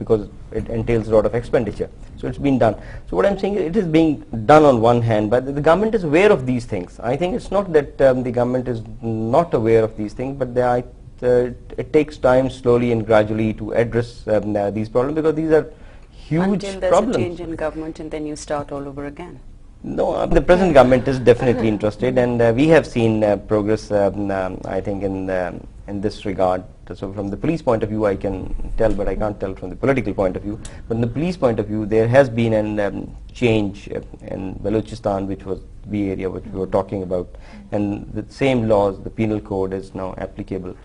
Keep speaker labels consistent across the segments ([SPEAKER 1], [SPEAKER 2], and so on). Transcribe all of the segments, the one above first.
[SPEAKER 1] because it entails a lot of expenditure. So it's been done. So what I'm saying is it is being done on one hand, but the government is aware of these things. I think it's not that the government is not aware of these things, but it takes time slowly and gradually to address these problems, because these are huge
[SPEAKER 2] Until there's
[SPEAKER 1] problems.
[SPEAKER 2] a change in government and then you start all over again.
[SPEAKER 1] No, the present government is definitely interested, and we have seen progress, I think, in this regard. So from the police point of view, I can tell, but I can't tell from the political point of view. From the police point of view, there has been a change in Balochistan, which was the area which we were talking about, and the same laws, the penal code, is now applicable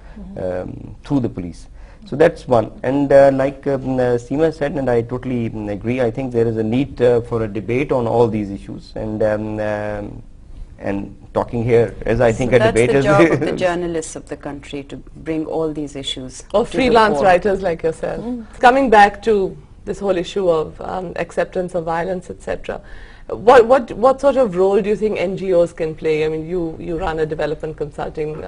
[SPEAKER 1] through the police. So that's one. And like Seema said, and I totally agree, I think there is a need for a debate on all these issues, and talking here, as I think a debate is...
[SPEAKER 2] That's the job of the journalists of the country, to bring all these issues.
[SPEAKER 3] Or freelance writers like yourself. Coming back to this whole issue of acceptance of violence, etc. What sort of role do you think NGOs can play? I mean, you run a development consulting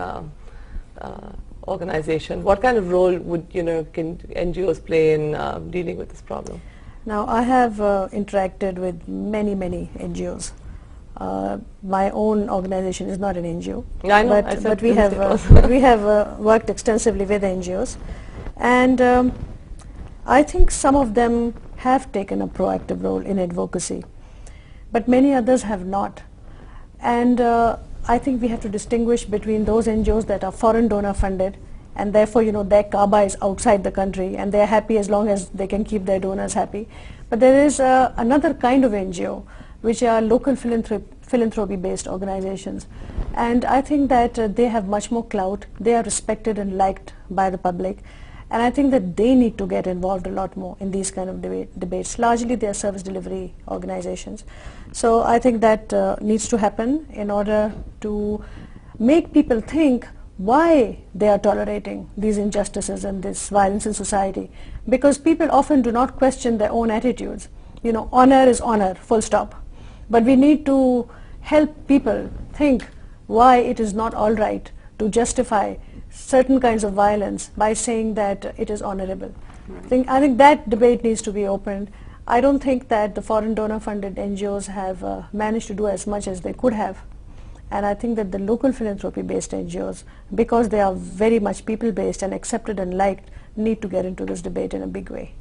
[SPEAKER 3] organization. What kind of role would can NGOs play in dealing with this problem?
[SPEAKER 4] Now, I have interacted with many NGOs. My own organization is not an NGO,
[SPEAKER 3] yeah, I know,
[SPEAKER 4] but we have worked extensively with NGOs, and I think some of them have taken a proactive role in advocacy, but many others have not. And I think we have to distinguish between those NGOs that are foreign donor funded, and therefore their Kaaba is outside the country and they're happy as long as they can keep their donors happy. But there is another kind of NGO, which are local philanthropy based organizations, and I think that they have much more clout. They are respected and liked by the public, and I think that they need to get involved a lot more in these kind of debates. Largely they are service delivery organizations. So I think that needs to happen in order to make people think why they are tolerating these injustices and this violence in society, because people often do not question their own attitudes. Honor is honor, full stop. But we need to help people think why it is not all right to justify certain kinds of violence by saying that it is honorable. Right. I think that debate needs to be opened. I don't think that the foreign donor funded NGOs have managed to do as much as they could have. And I think that the local philanthropy based NGOs, because they are very much people based and accepted and liked, need to get into this debate in a big way.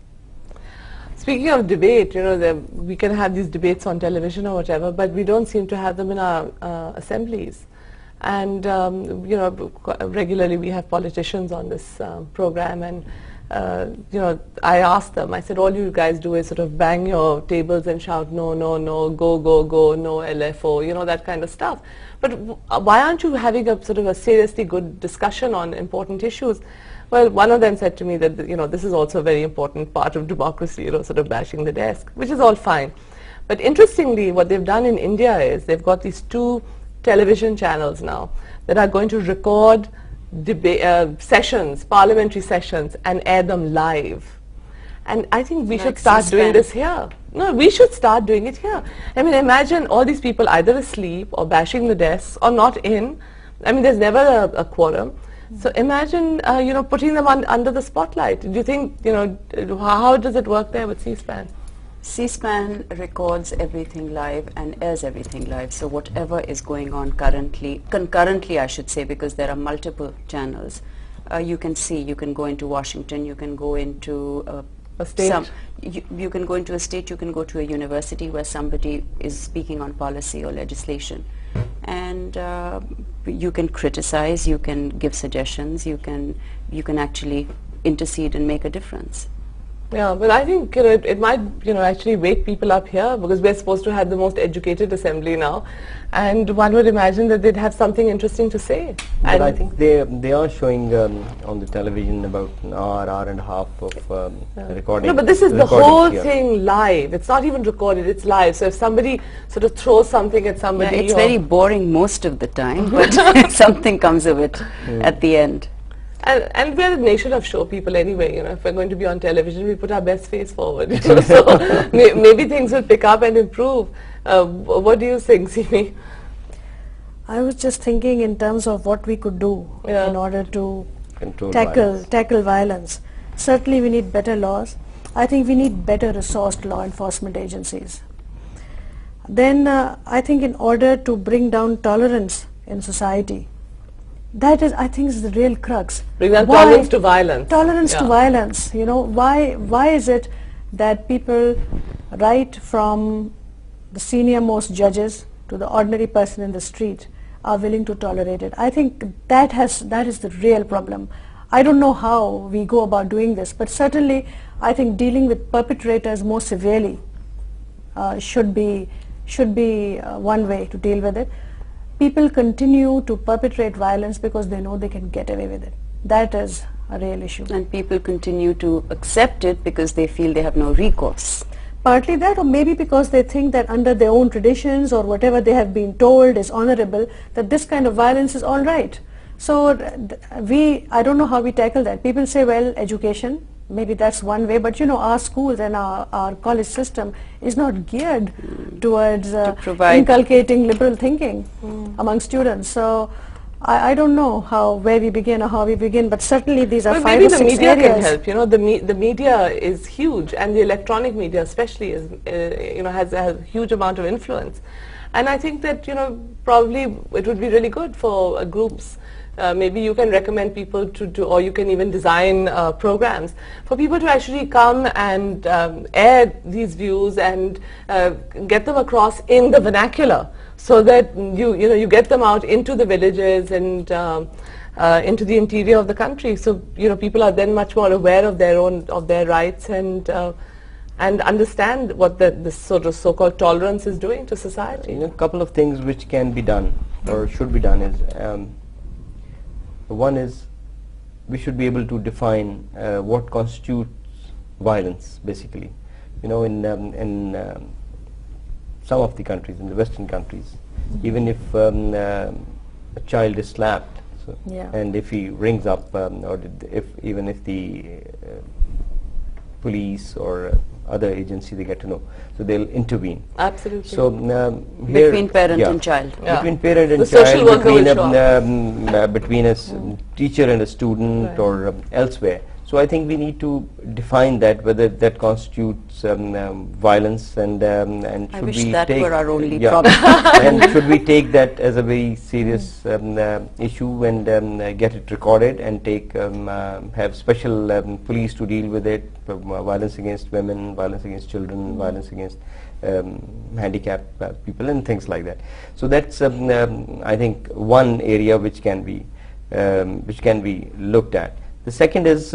[SPEAKER 3] Speaking of debate, we can have these debates on television or whatever, but we don't seem to have them in our assemblies. And regularly we have politicians on this program, and I asked them, I said, all you guys do is sort of bang your tables and shout, no, no, no, go, go, go, no, LFO, that kind of stuff. But why aren't you having a sort of a seriously good discussion on important issues? Well, one of them said to me that, this is also a very important part of democracy, sort of bashing the desk, which is all fine. But interestingly, what they've done in India is they've got these 2 television channels now that are going to record sessions, parliamentary sessions, and air them live. And I think we should start doing this here. No, we should start doing it here. I mean, imagine all these people either asleep or bashing the desks or not in. I mean, there's never a quorum. So imagine, putting them under the spotlight. Do you think, how does it work there with C-SPAN?
[SPEAKER 2] C-SPAN records everything live and airs everything live. So whatever is going on concurrently I should say, because there are multiple channels, you can see, you can go into Washington, you can go into
[SPEAKER 3] a state.
[SPEAKER 2] You can go into a state, you can go to a university where somebody is speaking on policy or legislation. And you can criticize, you can give suggestions, you can actually intercede and make a difference.
[SPEAKER 3] Yeah, but I think it might actually wake people up here, because we're supposed to have the most educated assembly now, and one would imagine that they'd have something interesting to say.
[SPEAKER 1] But
[SPEAKER 3] and
[SPEAKER 1] I think they are showing on the television about an hour and a half of recording.
[SPEAKER 3] No, but this is the whole thing live. It's not even recorded, it's live. So if somebody sort of throws something at somebody,
[SPEAKER 2] yeah, it's very boring most of the time, but something comes of it at the end.
[SPEAKER 3] And we're a nation of show people anyway, if we're going to be on television, we put our best face forward. So maybe things will pick up and improve. What do you think, Simi?
[SPEAKER 4] I was just thinking in terms of what we could do in order to
[SPEAKER 1] control
[SPEAKER 4] tackle violence. Certainly we need better laws. I think we need better resourced law enforcement agencies. Then I think in order to bring down tolerance in society, that is, I think, is the real crux.
[SPEAKER 3] Bring down tolerance to violence.
[SPEAKER 4] Tolerance to violence. You know, why is it that people, right from the senior most judges to the ordinary person in the street, are willing to tolerate it? I think that is the real problem. I don't know how we go about doing this, but certainly I think dealing with perpetrators more severely should be one way to deal with it. People continue to perpetrate violence because they know they can get away with it. That is a real issue.
[SPEAKER 2] And people continue to accept it because they feel they have no recourse.
[SPEAKER 4] Partly that, or maybe because they think that under their own traditions or whatever they have been told is honorable, that this kind of violence is all right. So I don't know how we tackle that. People say, well, education, maybe that's one way, but you know, our schools and our college system is not geared towards inculcating liberal thinking among students. So I don't know where we begin or how we begin, but certainly these are five or six areas.
[SPEAKER 3] Maybe the media can help. You know, the media is huge, and the electronic media especially is, you know, has a huge amount of influence. And I think that, you know, probably it would be really good for groups. Maybe you can recommend people to do, or you can even design programs for people to actually come and air these views and get them across in the vernacular, so that you get them out into the villages and into the interior of the country. So you know, people are then much more aware of their rights and understand what this sort of so-called tolerance is doing to society.
[SPEAKER 1] You know, a couple of things which can be done or should be done is. One is, we should be able to define what constitutes violence, basically. You know, in some of the countries, in the Western countries, even if a child is slapped, so, and if he rings up, or even if the police or other agency, they get to know, so they'll intervene.
[SPEAKER 3] Absolutely.
[SPEAKER 1] So
[SPEAKER 2] between parent and child.
[SPEAKER 1] Between parent and
[SPEAKER 3] the social
[SPEAKER 1] child, between a teacher and a student, or elsewhere. So I think we need to define that, whether that constitutes violence, and
[SPEAKER 2] I
[SPEAKER 1] should
[SPEAKER 2] wish
[SPEAKER 1] we
[SPEAKER 2] that
[SPEAKER 1] take
[SPEAKER 2] were our only problem.
[SPEAKER 1] and should we take that as a very serious issue and get it recorded and have special police to deal with it, violence against women, violence against children, violence against handicapped people, and things like that. So that's I think one area which can be looked at. The second is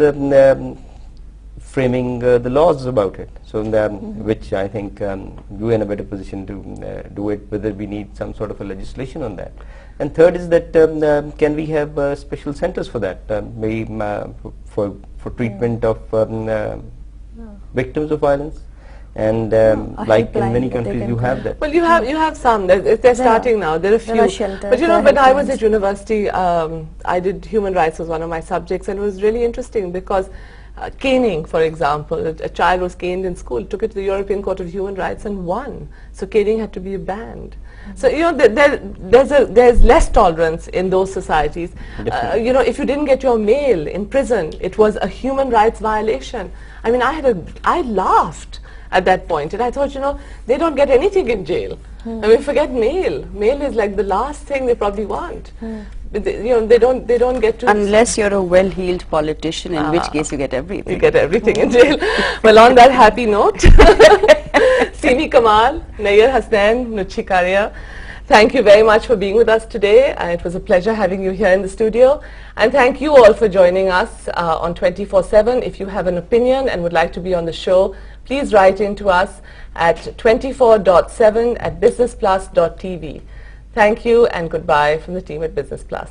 [SPEAKER 1] framing the laws about it, so which I think we're in a better position to do it, whether we need some sort of a legislation on that. And third is that can we have special centers for that, maybe for treatment of victims of violence, and like in many countries you have that.
[SPEAKER 3] Well, you have some. They're starting now. There are a few.
[SPEAKER 4] There are shelters,
[SPEAKER 3] but you know, when I was at university, I did human rights was one of my subjects, and it was really interesting because caning, for example, a child was caned in school, took it to the European Court of Human Rights and won. So caning had to be banned. So you know, there's less tolerance in those societies. You know, if you didn't get your mail in prison, it was a human rights violation. I mean, I laughed at that point, and I thought, you know, they don't get anything in jail. I mean, forget mail. Mail is like the last thing they probably want. But you know, they don't get to,
[SPEAKER 2] unless you're a well-heeled politician, in which case you get everything.
[SPEAKER 3] You get everything in jail. Well, on that happy note, Simi Kamal, Nayyar Hasnain, Nuchikaria, thank you very much for being with us today. It was a pleasure having you here in the studio. And thank you all for joining us on 24/7. If you have an opinion and would like to be on the show, please write in to us at 24.7@businessplus.tv. Thank you and goodbye from the team at Business Plus.